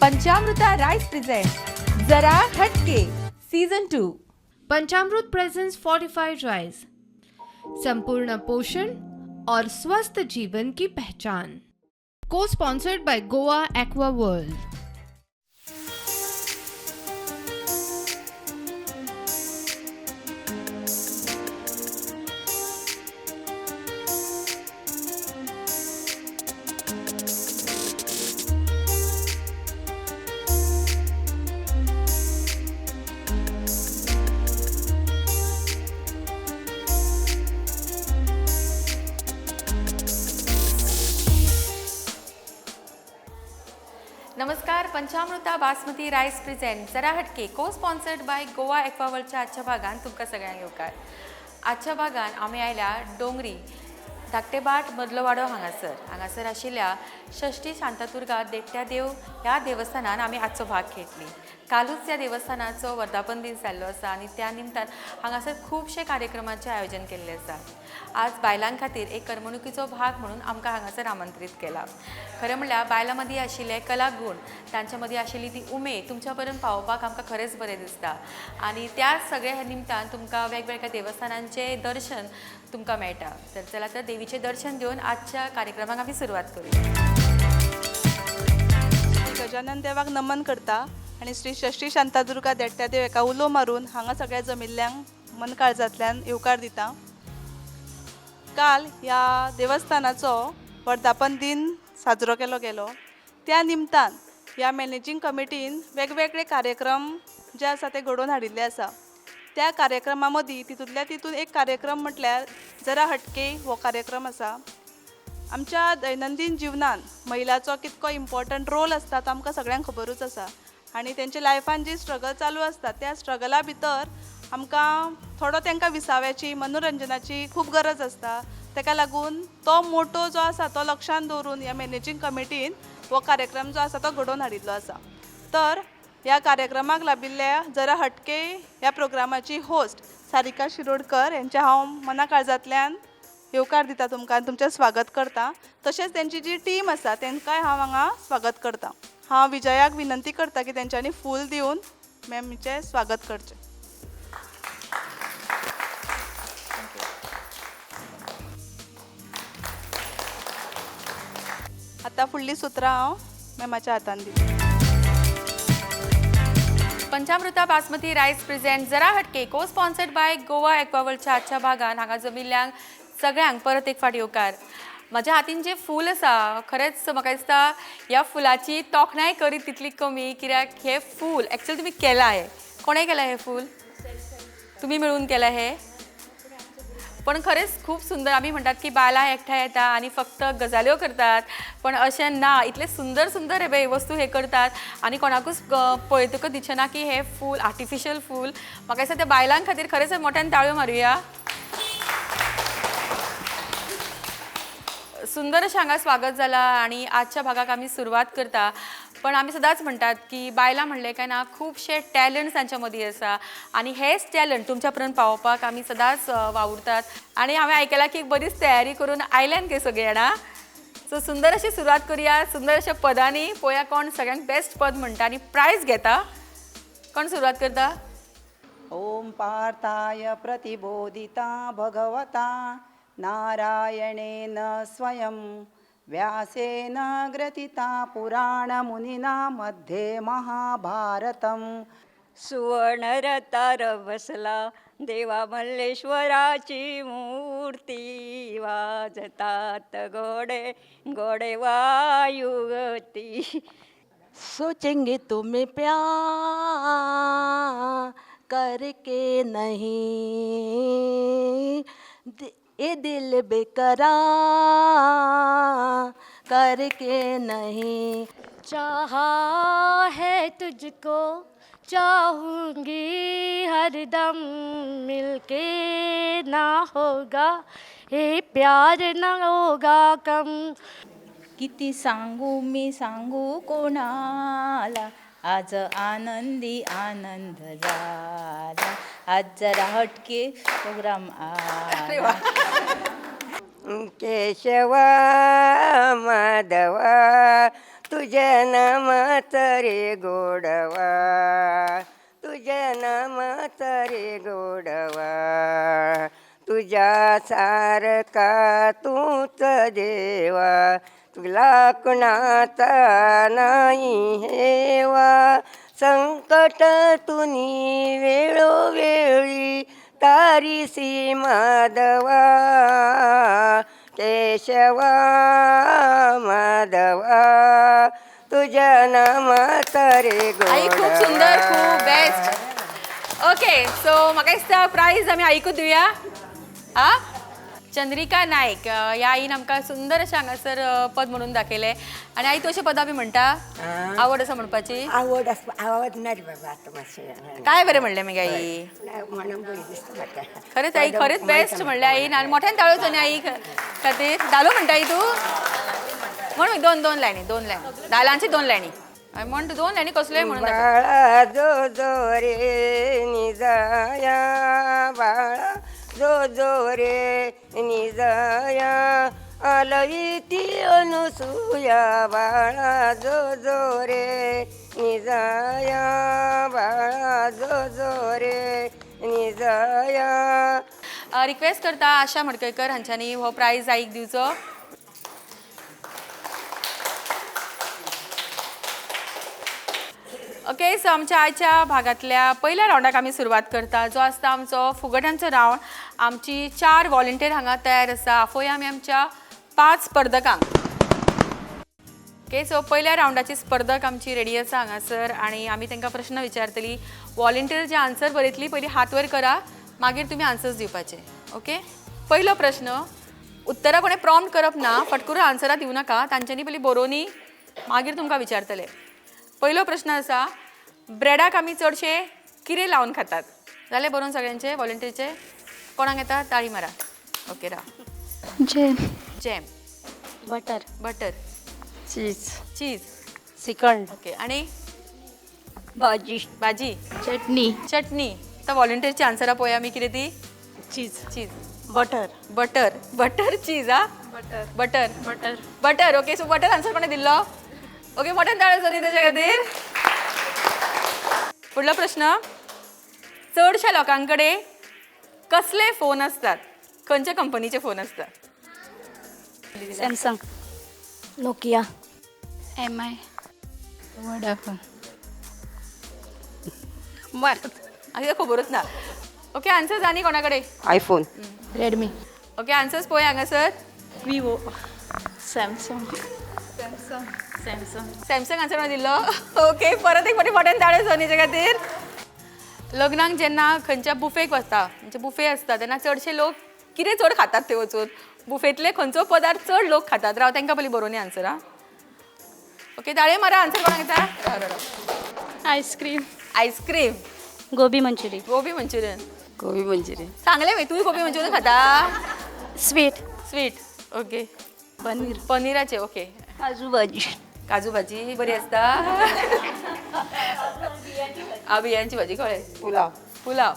पंचामृता rice present जरा हटके season 2। पंचामृत presents fortified rice, संपूर्ण पोषण और स्वस्थ जीवन की पहचान। को sponsored by Goa aqua world. नमस्कार, पंचामृता बासमती राइस प्रेजेंट जरा Hatke cosponsored by Goa एक्वावर्ल्डच्या आजच्या भागान तुमकां सगळ्यांक येवकार। आजच्या भागान आमी आयल्या डोंगरी धाकटेबाट मदलो वाडो हांगासर आशिल्ल्या षष्टी शांतादुर्गा देट्ट्या देव ह्या देवस्थानान आमी आजचो भाग घेतली। कालूच ह्या देवस्थानाचो वर्धापन दीस जाल्लो आसा आनी त्या निमतान हांगासर खुबशे कार्यक्रमांचें आयोजन केल्लें आसा। आज बायलां खातीर एक करमणुकीचो भाग म्हणून आमकां हांगासर आमंत्रीत केला। खरें म्हणल्यार बायलां मदीं आशिल्ले कलागूण, तांच्या मदीं आशिल्ली ती उमेद तुमच्या पर्यंत पावोवपाक आमकां खरेंच बरें दिसता आनी त्या सगळ्या निमतान तुमकां वेगवेगळ्या देवस्थानांचें दर्शन तुमकां मेळटा। तर चला तर देवीचें दर्शन घेवन आजच्या कार्यक्रमाक आमी सुरवात करूया। गजानन देवाक नमन करता आनी श्री षष्टी शांतादुर्गा देट्ट्या देव एका उलो मारून हांगा सगळ्या जमिल्ल्यांक मन काळजांतल्यान येवकार दिता। काल ह्या देवस्थानाचो वर्धापन दिन साजरो केलो गेलो, त्या निमतान ह्या मॅनेजींग कमिटीन वेगवेगळे कार्यक्रम जे आसा ते घडोवन हाडिल्ले आसा। त्या कार्यक्रमा मदीं तितून एक कार्यक्रम म्हटल्यार जरा हटके हो कार्यक्रम आसा। आमच्या दैनंदीन जिवनान महिलाचो कितको इम्पॉर्टंट रोल आसता तो आमकां सगळ्यांक खबरूच आसा आनी तेंच्या लायफान जी स्ट्रगल चालू आसता त्या स्ट्रगला भितर आमकां थोडो तांकां विसाव्याची मनोरंजनाची खूब गरज आसता। ताका लागून तो मोटो जो आसा तो लक्षांत दवरून ह्या मॅनेजींग कमिटीन हो कार्यक्रम जो आसा तो घडोवन हाडिल्लो आसा। तर ह्या कार्यक्रमाक लाबिल्ल्या जरा हटके ह्या प्रोग्रामाची होस्ट सारिका शिरोडकर यांचे हांव मना काळजांतल्यान येवकार दिता तुमकां आनी तुमचें स्वागत करता। तशेंच तेंची जी टीम आसा तांकांय हांव हांगा स्वागत करता। हांव विजयाक विनंती करता की तेंच्यांनी फूल दिवन मॅमीचें स्वागत करचें। आतां फुडलीं सुत्रां हांव मॅमाच्या हातान दिता। पंचामृता बासमती राइस प्रेजेंट जरा Hatke cosponsored by Goa एक्वावर्ल्डच्या आजच्या भागान हांगा जमिल्ल्यांक सगळ्यांक परत एक फावटी येवकार। म्हज्या हातीन जें फूल आसा खरेंच म्हाका दिसता ह्या फुलाची तोखणाय करीत तितली कमी, कित्याक हें फूल एक्चुअली तुमी केलां, हें कोणें केलां हें फूल? तुमी मेळून केलां हें? पण खरेंच खूब सुंदर। आमी म्हणटात की बायलां एकठांय येता आनी फक्त गजाल्यो करतात, पण अशें ना, इतले सुंदर सुंदर हे वस्तू हे करतात आनी कोणाकूच पळयतकच दिसना की हे फूल आर्टिफिशियल फूल। म्हाका दिसता त्या बायलां खातीर खरेंच मोठ्यान ताळयो मारुया। सुंदर अशें हांगा स्वागत जालां आनी आजच्या भागाक आमी सुरवात करता। पण आमी सदांच म्हणटात की बायलां म्हणलें काय ना खुबशे टॅलंट्स तांच्या मदीं आसा आनी हेच टॅलंट तुमच्या पर्यंत पावोवपाक आमी सदांच वावुरतात आनी हांवें आयकलां की बरीच तयारी करून आयल्यान ते सगळे जाणां। सो सुंदर अशी सुरवात करुया, सुंदर अशा पदांनी। पळोवया कोण सगळ्यांत बेस्ट पद म्हणटा आनी प्रायज घेता। कोण सुरवात करता? ओम पार्थाय प्रतिबोधिता भगवता नारायणेन स्वयं व्यासेन ग्रथिता पुराणमुनिना मध्ये महाभारतम। सुवर्णरतार बसला देवा मल्लेश्वराची मूर्ती, वाजतात घोडे घोडे वायुगती। सोचेंगे तुम्हें प्यार करके नहीं, ये दिल बेकरार करके नहीं। चाहा है तुझको चाहूंगी हरदम, मिलके ना होगा ये प्यार ना होगा कम। किती सांगू मी सांगू कोणाला, आज आनंदी आनंद झाला। आज जरा हटके प्रोग्राम आला। केशव माधव तुझ्या नामात रे गोडवा, तुझ्या नामात रे गोडवा, तुझ्या सारखा तूच देवा, तुला कुणाचा नाही हेवा. संकट तुनी वेळोवेळी तारीसी माधवा, केशवा माधवा, तुझ्या नामात रे आई खूप गोडवा. सुंदर, खूप बेस्ट. ओके, सो म्हाका दिसता प्रायज आमी आयकूं दिवया. आ चंद्रिका नायक ह्या आईन आमकां सुंदर अशें हांगासर पद म्हणून दाखयलें. आनी आई तूं अशें पदां बी म्हणटा? आवड आसा म्हणपाची? आवड ना रे बाबा आता मातशें. काय बरें म्हणलें मगे आई. म्हणून बरी दिसता म्हाका. खरेंच आई, खरेंच बेस्ट म्हणलें आईन. आनी मोठ्यान ताळोचो न्ही आई खातीर. धालो म्हणटा आई तूं? म्हण दोन लायनी, 2 लायनी, धालांची 2 लायनी. म्हण तूं 2 लायनी कसल्योय म्हणून दाखय. बाळा जो जो रे निजाया, बाळा जो जो रे निजाया, आलवी ती अनुसूया, बाळा जो जो रे निजाया, बाळा जो जो रे निजाया. रिक्वेस्ट करता आशा मडकयकर हांच्यांनी हो प्रायज आईक दिवचो. ओके, सो आमच्या आयच्या भागातल्या पहिल्या रावंडाक आमी सुरवात करता, जो आसता आमचो फुगड्यांचो रावंड. आमची 4 वॉलंटियर हांगा तयार आसा. आफोया आमी आमच्या 5 स्पर्धकांक. ओके, सो पहिल्या रावंडाची स्पर्धक आमची रेडी आसा हांगासर आनी आमी तांकां प्रश्न विचारतली. वॉलंटियर जे आन्सर बरयतली पयलीं हात वयर करा, मागीर तुमी आन्सर्स दिवपाचे. ओके, पयलो प्रश्न. उत्तरां कोणें प्रॉम्प्ट करप ना, फटकरून आन्सरां दिवं नाका, तांच्यांनी पयलीं बरोवनी मागीर तुमकां विचारतले. पयलो प्रश्न आसा, ब्रेडाक आमी चडशे कितें लावन खातात? जालें बरोवन सगळ्यांचे वॉलंटियरचे? कोणाक येता ताळी मारा. ओके, राव. जॅम, जॅम, बटर, बटर, चीज, चीज. श्रीखंड, ओके, आनी भाजी, भाजी, चटणी, चटणी. आतां वॉलंटियरची आन्सरां पळोवया आमी. कितें ती? Cheese, cheese, butter, butter, butter cheese. आ butter, butter, butter, butter. Okay, so butter answer कोणें दिल्लो? ओके, मोठ्यान ताळ्यो जाली ताच्या खातीर. फुडलो प्रश्न. चडशा लोकांकडे कसले फोन असतात? खंयच्या कंपनीचे फोन असतात? सॅमसंग, नोकिया, MI, वोडाफोन, आनी खबरूच ना. ओके, आन्सर्स आनी कोणा कडेन? आयफोन. रेडमी, ओके, आन्सर्स पळय हांगासर. Vivo, Samsung, Samsung, Samsung answer कोणें दिल्लो? ओके, परत एक फावटी मोठ्यान ताळ्यो सोनीचे खातीर. लग्नाक जेन्ना खंयच्या बुफेक वता, म्हणजे बुफे आसता, तेन्ना चडशे लोक कितें चड खातात ते वचून? बुफेतले खंयचो पदार्थ चड लोक खातात? राव, तांकां पयलीं बरोवनी आन्सर. आ ओके, ताळे मारा. आन्सर कोणाक येता? Ice cream, ice cream, gobi manchuri, gobi manchurian. गोबी मंचुरी, सांगलें मी, तूंय गोबी मंचुरियन खाता? Sweet, sweet. ओके, पनीर, पनीराचे. ओके, काजू भाजी, काजू भाजी बरी असता. बियांची भाजी कळ्ळें. पुलाव, पुलाव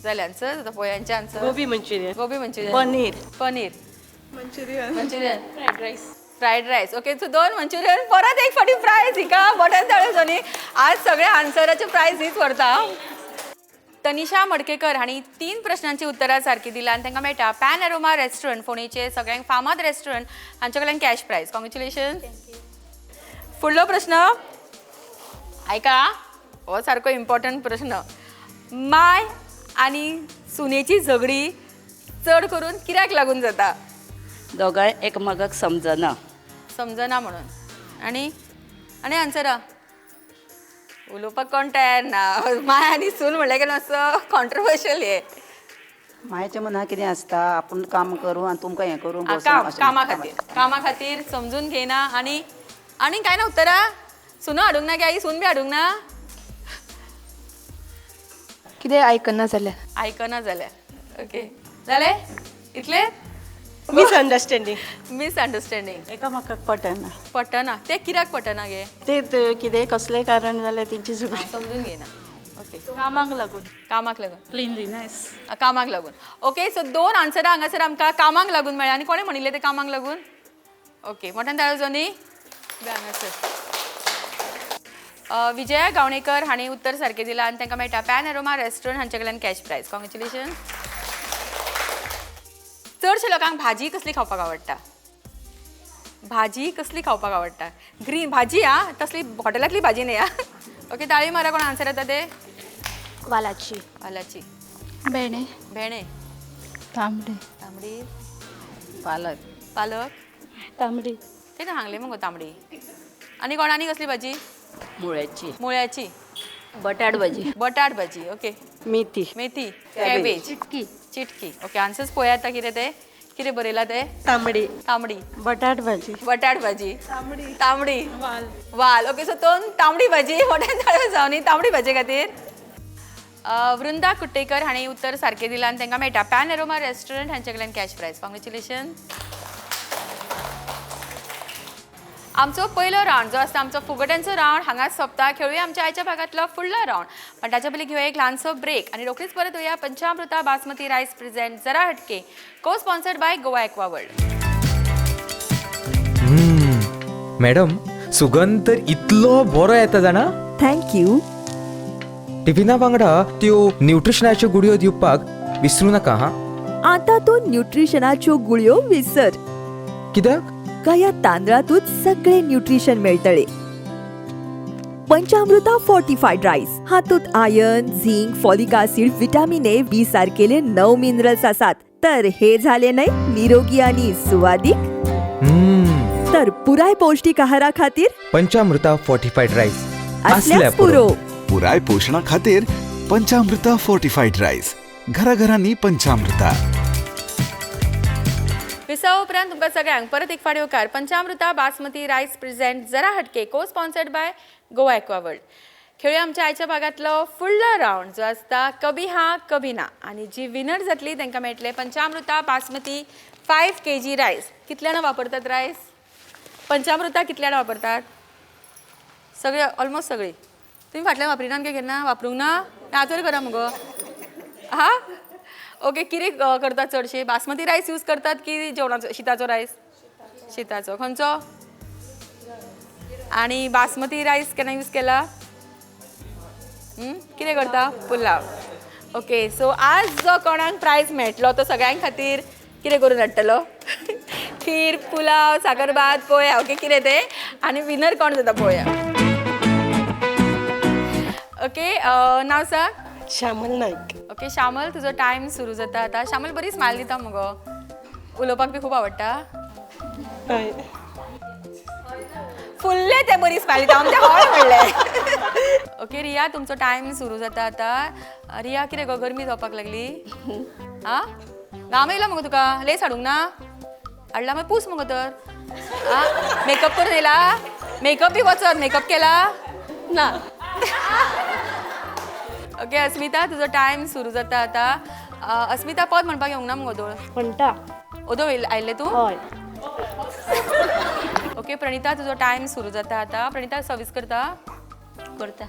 जाले आन्सर. आतां पोयांचे answer. Gobi manchurian, gobi manchurian, paneer, paneer, manchurian, manchurian, fried rice, fried rice. Okay, so 2 manchurian. परत एक फावटी प्रायज हिका. मोठ्यान ताळ्यो जाली. आज सगळ्या आन्सराचे प्रायज हीच व्हरता. तनिषा मडकेकर हांणी 3 प्रश्नांची उतरां सारकी दिला आनी तांकां मेळटा पॅन एरोमा रेस्टॉरंट, फोंडेचे सगळ्यांक फामाद रेस्टॉरंट, हांचे कडल्यान कॅश प्रायज. कॉंग्रॅच्युलेशन. फुडलो प्रश्न ऐका, हो सारको इम्पॉर्टंट प्रश्न. माय आनी सुनेची झगडी चड करून कित्याक लागून जाता? दोगांय एकमेकाक समजना. समजना म्हणून. आनी आनी आन्सरा उलोवपाक कोण तयार ना. माय आनी सून म्हणलें की मातसो कॉन्ट्रोवर्शियल हे. मायेच्या मनात कितें आसता, आपूण काम करूं आनी तुमकां हें करूं कामा खातीर समजून घेयना. आनी आनी काय ना उत्तरा? सुनो हाडूंक ना की आई? सून बी हाडूंक ना? कितें आयकना जाल्यार? आयकना जाल्यार. ओके, जालें इतलें? मिसअंडरस्टँडींग, मिसअंडरस्टँडींग. एकामेकाक पटना. पटना. ते कित्याक पटना गे? ते कितें कसलें कारण जाल्यार तेंची झगडी. समजून घेयना. ओके, कामाक लागून, कामाक लागून, क्लिनलीनेस, कामाक लागून. ओके, सो 2 आन्सरां हांगासर आमकां कामाक लागून मेळ्ळ्या. आनी कोणें म्हणिल्लें ते कामाक लागून? ओके, मोठ्यान ताळ्यो जाली हांगासर. विजया गावणेकर हांणी उत्तर सारकें दिलां आनी तांकां मेळटा पॅन एरोमा रेस्टॉरंट हांचे कडल्यान कॅश प्रायज. कॉंग्रेच्युलेशन. चडशे लोकांक भाजी कसली खावपाक आवडटा? भाजी कसली खावपाक आवडटा? ग्रीन भाजी तसली हॉटेलांतली भाजी न्ही ओके, ताळी मारा. कोण आन्सर येता ते? वालाची. वालाची. भेणे. भेणे. तांबडी. तांबडी. पालक. पालक. तांबडी. ते का सांगले मगो तांबडी. आनी कोणानी कसली भाजी? मुळ्याची. मुळ्याची. बटाट भाजी. बटाट भाजी. ओके. मेथी. मेथी. कॅबेज. चिटकी. चिटकी. ओके, आन्सर्स पळया आता कितें ते कितें बरयला ते? तांबडी. तांबडी. बटाट भाजी. बटाट भाजी. तांबडी. वाल. ओके, सो दोन तांबडी भाजी मोठ्या जाळ्यो जावनी तांबडी भाजी खातीर. वृंदा कुट्टेकर हांणी उत्तर सारकें दिलां आनी तांकां मेळटा पॅन एरोमा रेस्टॉरंट हांचे कडल्यान कॅश प्रायज. कॉंग्रेच्युलेशन. आमचो पयलो रावंड जो आसता आमचो फुगड्यांचो रावंड हांगाच सोंपता. खेळुया आमच्या आयच्या भागांतलो फुडलो रावंड. पण ताच्या पयलीं घेवया एक ल्हानसो ब्रेक आनी रोखडीच परत येवया पंचामृता बासमती रायस present Zara Hatke cosponsored by Goa aqua world. Madam, सुगंध तर इतलो बरो येता जाणा. थँक्यू. टिफिना वांगडा त्यो न्यूट्रिशनाच्यो गुडयो दिवपाक विसरूं नाका हा. आता तो न्यूट्रिशनाच्यो गुळयो विसर. कित्याक? का या तांदळातूच सगळे न्यूट्रिशन मेळटले. पंचामृता फोर्टिफाईड राईस हातूंत iron, zinc, folic acid, vitamin A, B सारकेले 9 मिनरल्स आसात. तर हे झाले नाही निरोगी आणि सुवादीक. तर पुराय पौष्टिक आहारा खातीर पंचामृता फोर्टिफाईड राईस असल्यास पुरो. पुराय पोषणा खातीर पंचामृता फोर्टिफाईड राईस. घराघरांनी पंचामृता. विसावा उपरांत तुमकां सगळ्यांक परत एक फावट येवकार पंचामृता बासमती रायस present Zara Hatke cosponsored by Goa aqua world. खेळुया आमच्या आयच्या भागांतलो फुडलो रावंड जो आसता कभी हा कभी ना. आनी जी विनर जातली तांकां मेळटले पंचामृता बासमती 5 kg रायस. कितल्याना वापरतात रायस? पंचामृता कितल्याना वापरतात? सगळे ऑलमोस्ट सगळी. तुम्ही फाटल्यान वापरिनात काय केन्ना? वापरूंक ना? आतोर करा मगो. हा ओके, कितें करतात चडशे? बासमती रायस यूज करतात की जेवणाचो शिताचो रायस? शिताचो. खंयचो? आणि बासमती रायस केन्ना यूज केला? कितें करता? पुलाव. ओके, सो आज जो कोणाक प्रायज मेळटलो तो सगळ्यां खातीर कितें करून हाडटलो? खीर, पुलाव, साकरभात, पोळ्या. ओके, कितें ते आनी विनर कोण जाता पळोवया. ओके, नांव सांग. श्यामल नाईक. ओके श्यामल, तुजो टायम सुरू जाता आतां. श्यामल बरी स्मायल दिता मगो. उलोवपाक बी खूब आवडटा. हय. फुल्ले ते बरी स्मायल दिता. आमचे हॉल म्हणले. ओके रिया, तुमचो टायम सुरू जाता आतां. रिया, कितें गो गरमी जावपाक लागली? आं घाम येयला मगो तुका? लेस हाडूंक ना? हाडला मागीर पूस मगो तर. आं मेकअप करून येयला? मेकअप बी वचत? मेकअप केला ना? ओके अस्मिता, तुजो टायम सुरू जाता आतां. अस्मिता पद म्हणपाक येवंक ना मगो दोळ? म्हणटा. ओदो आयिल्ले तूं? हय. ओके प्रणिता, तुजो टायम सुरू जाता आतां. प्रणिता सर्वीस करता? करता.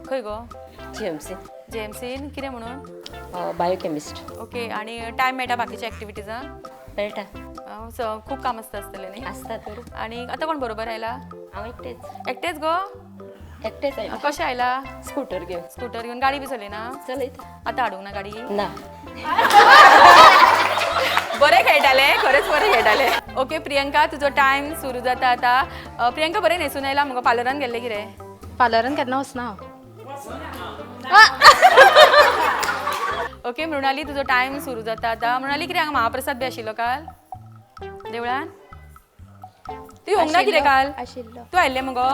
खंय गो? जीएमसी. जेएमसीन कितें म्हणून? बायोकेमिस्ट. ओके, आनी टायम मेळटा बाकीच्या एक्टिविटीजांक? मेळटा. खूब काम आसता आसतलें न्ही? आसता तर. आनी आतां कोण बरोबर आयला? हांव एकटेच. एकटेच गो? एकटेच आयला. कशें आयला? स्कूटर घेवन. स्कूटर घेवन. गाडी बी चलयना? चलयता. आतां हाडूंक ना गाडी? ना. बरें खेळटाले, खरेंच बरें खेळटाले. ओके प्रियंका, तुजो टायम सुरू जाता आतां. प्रियंका बरें न्हेसून आयला मगो. पार्लरान गेल्ले कितें? पार्लरान केन्ना वचना. ओके मृणाली, तुजो टायम सुरू जाता आतां. मृणाली, कितें हांगा महाप्रसाद बी आशिल्लो काल देवळान? तूं येवंक ना कितें काल? आशिल्लो. तूं आयिल्लें मगो?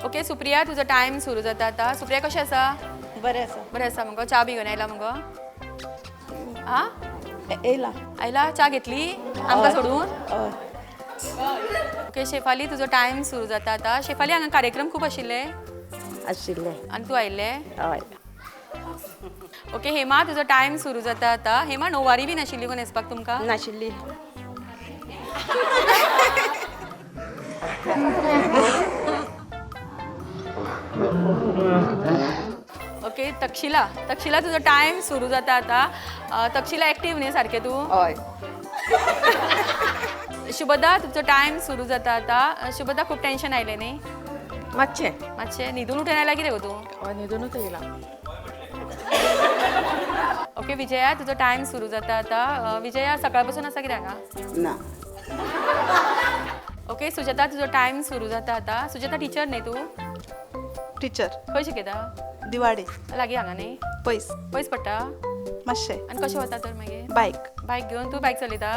ओके सुप्रिया, तुजो टायम सुरू जाता आतां. सुप्रिया कशें आसा? बरें आसा. बरें आसा मगो. च्या बी घेवन आयला मगो? आं येयला. आयला? च्या घेतली आमकां सोडून? हय. ओके शेफाली, तुजो टायम सुरू जाता आतां. शेफाली, हांगा कार्यक्रम खूब आशिल्ले आशिल्ले. आनी तूं आयिल्ले? हय. ओके हेमा, तुजो टायम सुरू जाता आतां. हेमा, णववारी बी नाशिल्ली गो न्हेसपाक तुमकां? नाशिल्ली. ओके तक्षिला, तक्षिला, तुजो टायम सुरू जाता आतां. तक्षिला, एक्टीव न्ही सारकें तूं? हय. शुभदा तुमचो टायम सुरू जाता आता. शुभदा खूप टेन्शन आयलें न्ही? मातशें मातशें न्हिदून उठून आयला कितें गो तूं? न्हिदूनच येयला. ओके विजया तुजो टायम सुरू जाता आता. विजया सकाळपासून आसा कितें हांगा? ना. ओके सुजाता तुजो टायम सुरू जाता आता. सुजाता टिचर न्ही तूं? टिचर खंय शिकयता? दिवाडे लागीं हांगा न्ही? पयस पयस पडटा? मातशें आनी कशें वता तर मागीर? बायक बायक घेवन तूं बायक चलयता?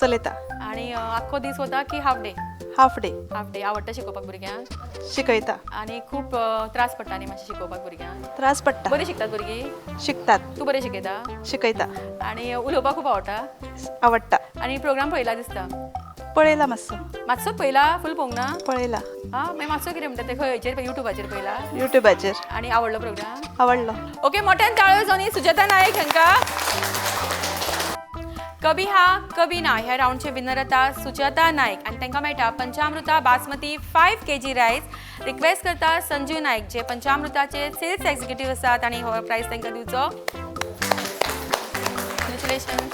चलयता. आनी आख्खो दीस वता की half day? Half day half day. आवडटा शिकोवपाक भुरग्यांक? शिकयता. आनी खूब त्रास पडटा न्ही मातशें शिकोवपाक भुरग्यांक? त्रास पडटा. बरीं शिकतात भुरगीं? शिकतात. तूं बरें शिकयता? शिकयता. आनी उलोवपाक खूब आवडटा? आवडटा. आनी प्रोग्राम पळयला दिसता? पळयला मातसो. मातसोच पळयला? फूल पळोवंक ना? पळयला. हां मागीर मातसो कितें म्हणटा ते खंयचेर युट्यूबाचेर पळयला? युट्यूबाचेर. आनी आवडलो प्रोग्राम? आवडलो. ओके मोठ्यान ताळयो जावनी सुजाता नायक हांकां. कभी हा कभी ना ह्या राऊंडचे विनर आतां सुजाता नायक आनी तांकां मेळटा पंचामृता बासमती 5 kg रायस. रिक्वेस्ट करता संजीव नायक जे पंचामृताचे सेल्स एक्झिक्युटीव आसात आनी हो प्रायज तांकां दिवचो. कॉंग्रेच्युलेशन.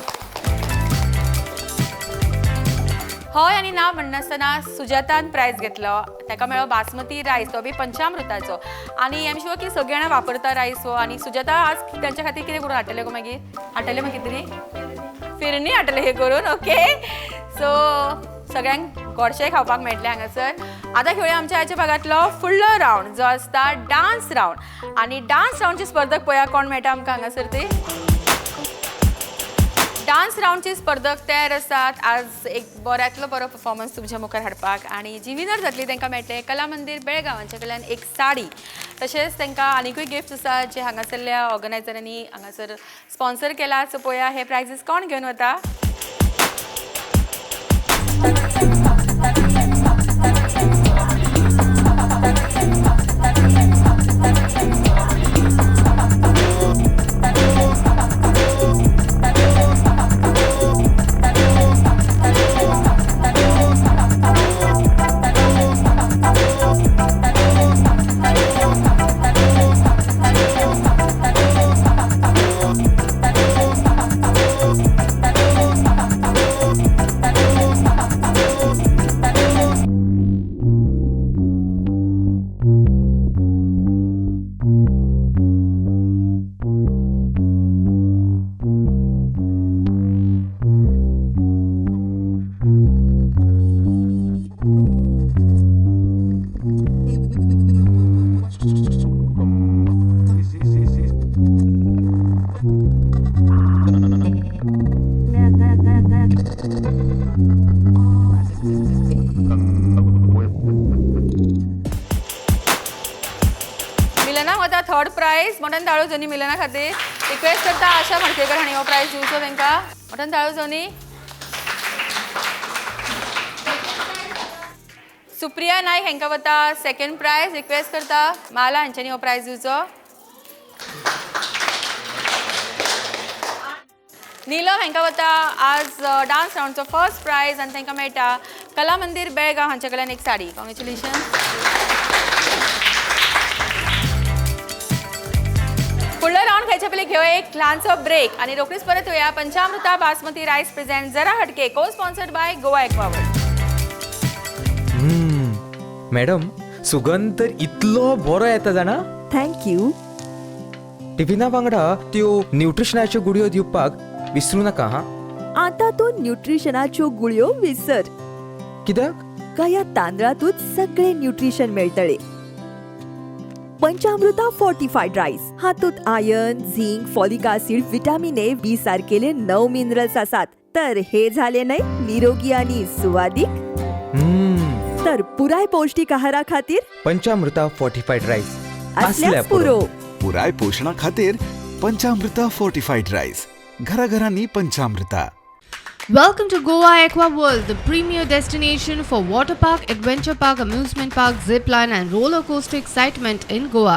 हय आनी ना म्हणनासतना सुजातान प्रायज घेतलो. ताका मेळ्ळो बासमती रायस तो बी पंचामृताचो. आनी एम शुअर की सगळीं जाणां वापरता रायस हो. आनी सुजाता आज तांच्या खातीर कितें करून हाडटले गो मागीर? हाडटले मागीर कितें तरी फिरणी हाडटले हे करून. ओके सो सगळ्यांक गोडशें खावपाक मेळटलें हांगासर. आतां खेळुया आमच्या ह्याच्या भागांतलो फुडलो रावंड जो आसता डान्स रावंड. आनी डान्स रावंडचे स्पर्धक पळया कोण मेळटा आमकां हांगासर ते. डान्स रावंडचे स्पर्धक तयार आसात आज एक बऱ्यांतलो बरो परफॉर्मन्स तुमच्या मुखार हाडपाक. आनी जी विनर जातली तांकां मेळटलें कला मंदिर बेळगांव हांचे कडल्यान एक साडी. तशेंच तांकां आनीकूय गिफ्ट्स आसात जे हांगासरल्या ऑर्गनायझरांनी हांगासर स्पॉन्सर केला. सो पळया हे प्रायजीस कोण घेवन वता. मिलनाक वता थर्ड प्रायज. मोठ्यान ताळयो जावनी मिलना खातीर. रिक्वेस्ट करता आशा मडकेकर हांणी हो प्रायज दिवचो तांकां. मोठ्यान ताळयो जावनी. सुप्रिया नायक हांकां वता सेकंड प्रायज. रिक्वेस्ट करता माला हांच्यांनी हो प्रायज दिवचो. नीलम हांकां वता आज डान्स रावंडचो फर्स्ट प्रायज आनी तांकां मेळटा कला मंदिर बेळगांव हांचे कडल्यान एक साडी. कॉंग्रेच्युलेशन. फुडलो रावंड खेळचे पयलीं घेवया एक ल्हानसो ब्रेक आनी रोखडीच परत येवया. पंचामृता बासमती रायस present Zara Hatke cosponsored by Goa एक्वावर्ल्ड. Madam सुगंध तर इतलो बरो येता जाणा. थँक्यू. टिफिना वांगडा त्यो न्यूट्रिशनाच्यो गुडयो दिवपाक विसरू नाका हां. आता तो न्यूट्रिशनाच्यो गुळयो विसर. कित्याक? का ह्या तांदळातूच सगळे न्यूट्रिशन मेळटले. पंचामृता फोर्टिफाईड राईस हातूंत iron, zinc, folic acid, vitamin A, B सारकेले 9 मिनरल्स आसात. तर हे झाले नाही निरोगी आणि सुवादिक. तर पुराय पौष्टिक आहारा खातीर पंचामृता फोर्टिफाईड राईस असल्यास पुरो. पुराय पोषणा खातीर पंचामृता फोर्टिफाईड राईस. घराघरांनी पंचामृता. Welcome to Goa Aqua World, the premier destination for water park, adventure park, amusement park, zip line and roller coaster excitement in Goa.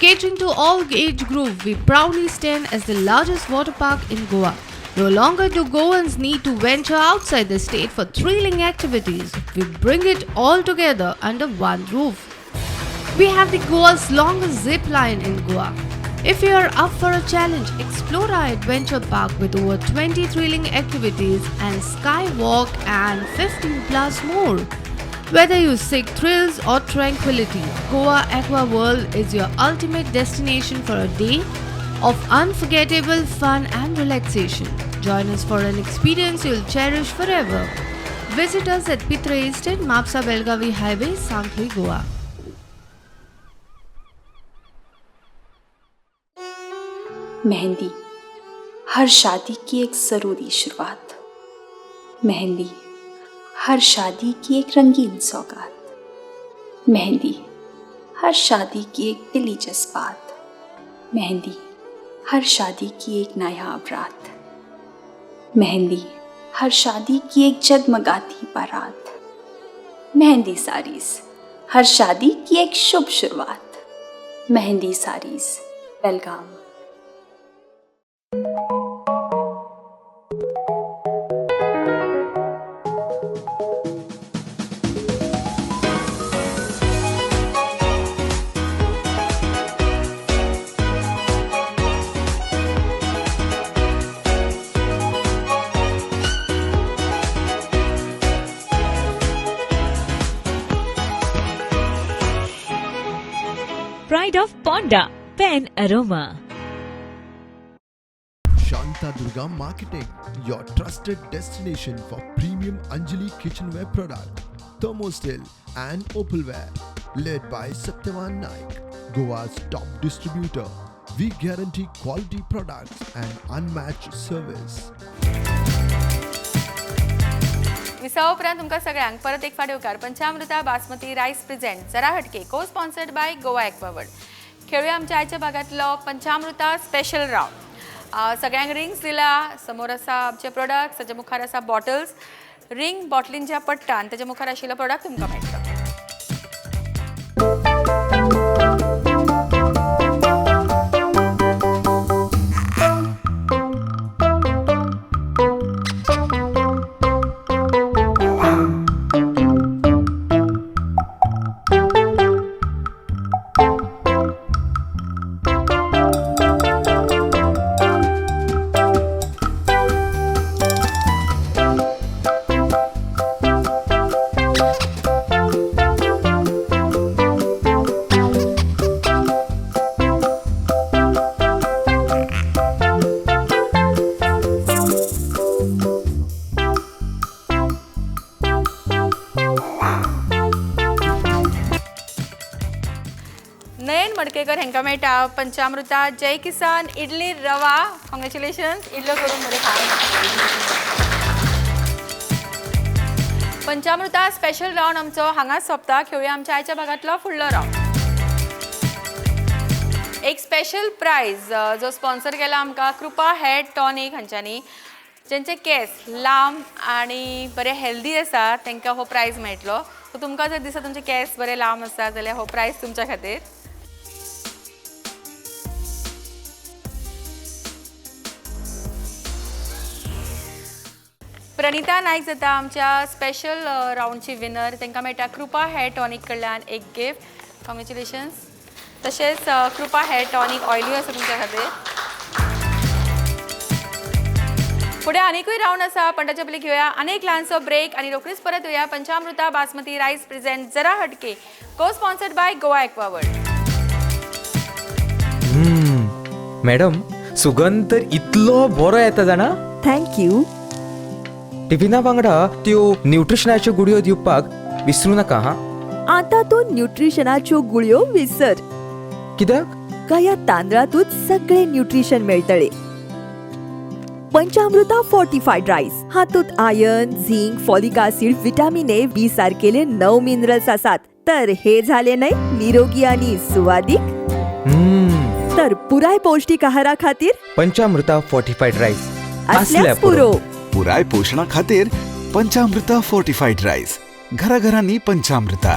Catering to all age group, we proudly stand as the largest water park in Goa. No longer do Goans need to venture outside the state for thrilling activities. We bring it all together under one roof. We have the Goa's longest zip line in Goa. If you are up for a challenge, explore our adventure park with over 20 thrilling activities and skywalk and 15 plus more. Whether you seek thrills or tranquility, Goa Aqua World is your ultimate destination for a day of unforgettable fun and relaxation. Join us for an experience you'll cherish forever. Visit us at Pitra Estate, Mapsa Belgavi Highway, Sangli, Goa. Mehndi हर शादी की एक ज़रूरी शुरुआत। मेहंदी हर शादी की एक रंगीन सौगात। मेहंदी हर शादी की एक दिली जज्बात। मेहंदी हर शादी की एक नायाब रात। मेहंदी हर शादी की एक जगमगाती बारात। मेहंदी साड़ीज़ हर शादी की एक शुभ शुरुआत। मेहंदी साड़ीज़ बेलगाम। Pride of Ponda, Pen Aroma. Shanta Durga Marketing, your trusted destination for premium Anjali kitchenware product, thermostil and opalware, led by Satyavan Naik, Goa's top distributor. We guarantee quality products and unmatched service. विसावा उपरांत तुमकां सगळ्यांक परत एक फावटी उपकार पंचामृता बासमती रायस present Zara Hatke cosponsored by Goa aqua world. खेळूया आमच्या आयच्या भागातलो पंचामृता स्पेशल राउंड। सगळ्यांक रिंग्स दिला, समोर आसा आमचे प्रोडक्ट्स, ताच्या मुखार आसा बॉटल्स, रिंग बॉटलीन ज्या पडटा आनी ताच्या मुखार आशिल्लो प्रोडक्ट तुमकां मेळटलो। नयन मडकेकर हेंकां मेळटा पंचामृता जय किसान इडली रवा। कॉंग्रॅच्युलेशन्स, इडलो करून बरें खा। पंचामृता स्पेशल राउंड आमचो हांगाच सोंपता। खेळुया आमच्या आयच्या भागातलो फुडलो राउंड। एक स्पेशल प्राइज जो स्पॉन्सर केला आमकां कृपा हेड टॉनिक हांच्यांनी, जेंचे केस लांब आनी बरे हेल्दी आसा तांकां हो प्राइज मेळटलो। सो तुमकां जर दिसता तुमचे केस बरे लांब आसा जाल्यार हो प्राइज तुमच्या खातीर। प्रणिता नाईक जाता आमच्या स्पेशल राउंडची विनर। तांकां मेळटा कृपा हेअर टॉनिक कडल्यान एक गिफ्ट। कॉंग्रॅच्युलेशन्स। तशेंच कृपा हेअर टॉनिक ऑयली आसा तुमच्या खातीर। फुडें आनीकूय राउंड आसा, पण ताचे पयलीं घेवया आनीक ल्हानसो ब्रेक आनी रोखडीच परत येवया पंचामृता बासमती रायस present Zara Hatke cosponsored by Goa aqua world. Madam, सुगंध तर इतलो बरो येता जाणा। थँक्यू. टिफिना वांगडा त्यो न्यूट्रिशनाच्यो गुडयो दिवपाक विसरू नाका हा। आता तो न्यूट्रिशनाच्यो गुळयो विसर. कित्याक? का या तांदळातूच सगळे न्यूट्रिशन मेळटले. पंचामृता फोर्टिफाईड राईस हातूंत iron, zinc, folic acid, vitamin A, B सारकेले 9 मिनरल्स आसात. तर हे झाले नाही निरोगी आणि सुवादिक? तर पुराय पौष्टिक आहारा खातीर पंचामृता फोर्टिफाईड राईस असल्यास पुरो. पुराय पोषणा खातीर पंचामृता फोर्टिफाईड राईस. घराघरांनी पंचामृता.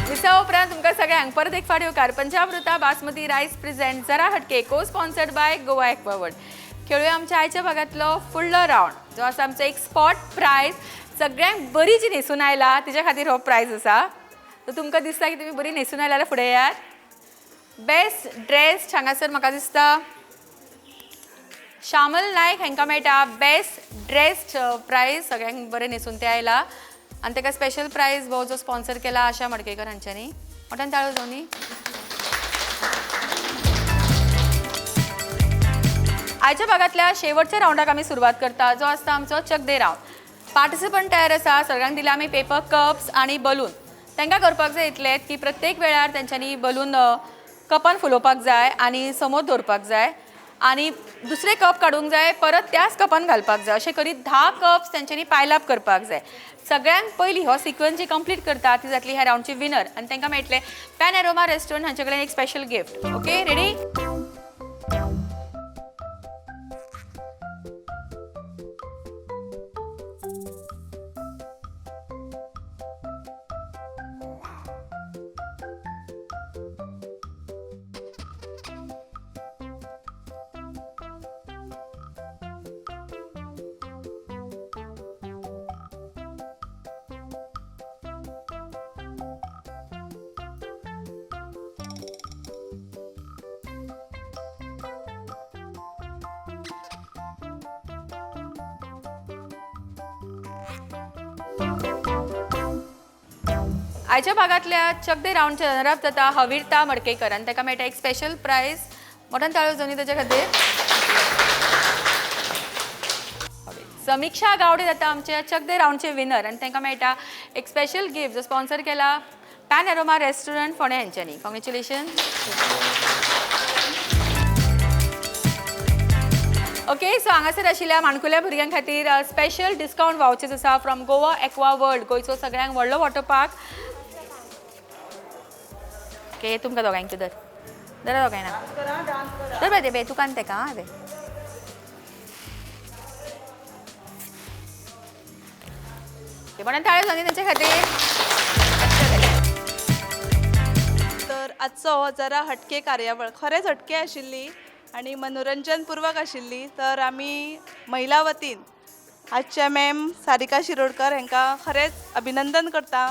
विसावा उपरांत तुमकां सगळ्यांक परत एक फावटी उपकार पंचामृता बासमती रायस present Zara Hatke cosponsored by Goa aqua world. खेळुया आमच्या आयच्या भागातलो फुडलो राउंड जो आसा आमचो एक स्पॉट प्राइज। सगळ्यांक बरी जी न्हेसून आयला तिच्या खातीर हो प्राइज आसा। तर तुमकां दिसता की तुमी बरी न्हेसून आयला जाल्यार फुडें यात। बेस्ट ड्रेस हांगासर म्हाका दिसता श्यामल नायक हांकां मेळटा बेस्ट ड्रेस प्रायज सगळ्यांक बरें न्हेसून ते आयला आनी ताका स्पेशल प्रायज हो जो स्पॉन्सर केला आशा मडकेकर हांच्यांनी मोठ्यान ताळो जावनी आयच्या भागातल्या शेवटच्या रावंडाक आमी सुरवात करता जो आसता आमचो चक दे रावंड पार्टिसिपंट तयार आसा सगळ्यांक दिला आमी पेपर कप्स आनी बलून तांकां करपाक जाय इतलें की प्रत्येक वेळार तेंच्यांनी बलून कपान फुलोवपाक जाय आनी समोर दवरपाक जाय आनी दुसरे कप काडूंक जाय परत त्याच कपान घालपाक जाय अशें करीत 10 कप्स तेंच्यांनी पायल अप करपाक जाय सगळ्यांक पयलीं हो सिक्वेन्स जी कंप्लीट करता ती जातली ह्या रावंडची विनर आनी तांकां मेळटले पॅन एरोमा रेस्टॉरंट हांचे कडेन एक स्पेशल गिफ्ट ओके रेडी आयच्या भागातल्या चक दे रावंडचे रनरअप जाता हविर्ता मडकेकर आनी ताका मेळटा एक स्पेशल प्रायज मोठ्यान ताळयो जावनी ताचे खातीर समीक्षा गावडे जाता आमचे चक दे रावंडचे विनर आनी तांकां मेळटा एक स्पेशल गिफ्ट जो स्पॉन्सर केला पॅन एरोमा रेस्टॉरंट फोंडे हांच्यांनी कॉंग्रॅच्युलेशन ओके सो हांगासर आशिल्ल्या माणकुल्या भुरग्यां खातीर स्पेशल डिस्कावंट वाउचर्स आसा फ्रॉम गोवा एक्वा वर्ल्ड गोंयचो सगळ्यांक व्हडलो वॉटर पार्क ओके तुमकां दोगांयक धर धरा दोगांय ना धर बे बे तुका तेका आं बे म्हणून ताळ्यो जावनी तेंचे खातीर तर आजचो जरा हटके कार्यावळ खरेंच हटके आशिल्ली आणि मनोरंजनपूर्वक आशिल्ली तर आमी महिला वतीन आजच्या मॅम सारिका शिरोडकर हांकां खरेंच अभिनंदन करता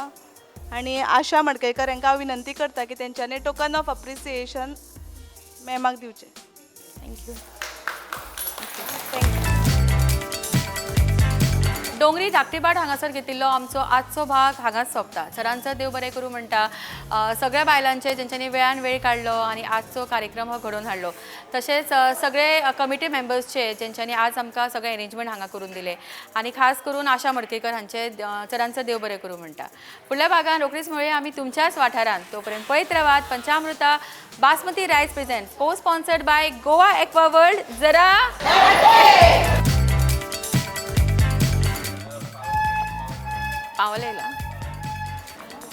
आणि आशा मडकयकर हांकां विनंती करता की तेंच्यांनी टोकन ऑफ अप्रिसिएशन मॅमाक दिवचें थँक्यू डोंगरी धाकटेबाट हांगासर घेतिल्लो आमचो आजचो भाग हांगाच सोंपता सरांचो देव बरें करूं म्हणटा सगळ्या बायलांचे जेंच्यांनी वेळान वेळ काडलो आनी आजचो कार्यक्रम हो घडोवन हाडलो तशेंच सगळे कमिटी मेंबर्सचे जेंच्यांनी आज आमकां सगळे अरेंजमेंट हांगा करून दिले आनी खास करून आशा मडकेकर हांचे सरांचो देव बरें करूं म्हणटा फुडल्या भागान रोखडीच मेळुया आमी तुमच्याच वाठारांत तोपर्यंत पळयत रावात पंचामृता बासमती रायस प्रेझेंट को sponsored by Goa aqua world जरा पावलेला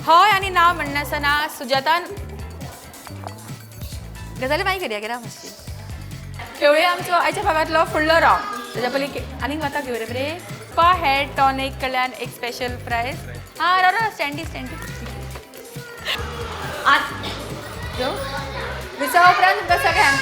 हय आनी नाव म्हणनासतना सुजातान गजाली मागीर करया कित्याक मातशी खेळुया आमचो आयच्या भागातलो फुडलो रावंड तेज्या पयलीं आनीक म्हाका घेवरे बरे स्पा हेअर टॉनिक कडल्यान एक स्पेशल प्रायज हां रो स्टँडी विचा उपरांत तुमकां सगळ्यांक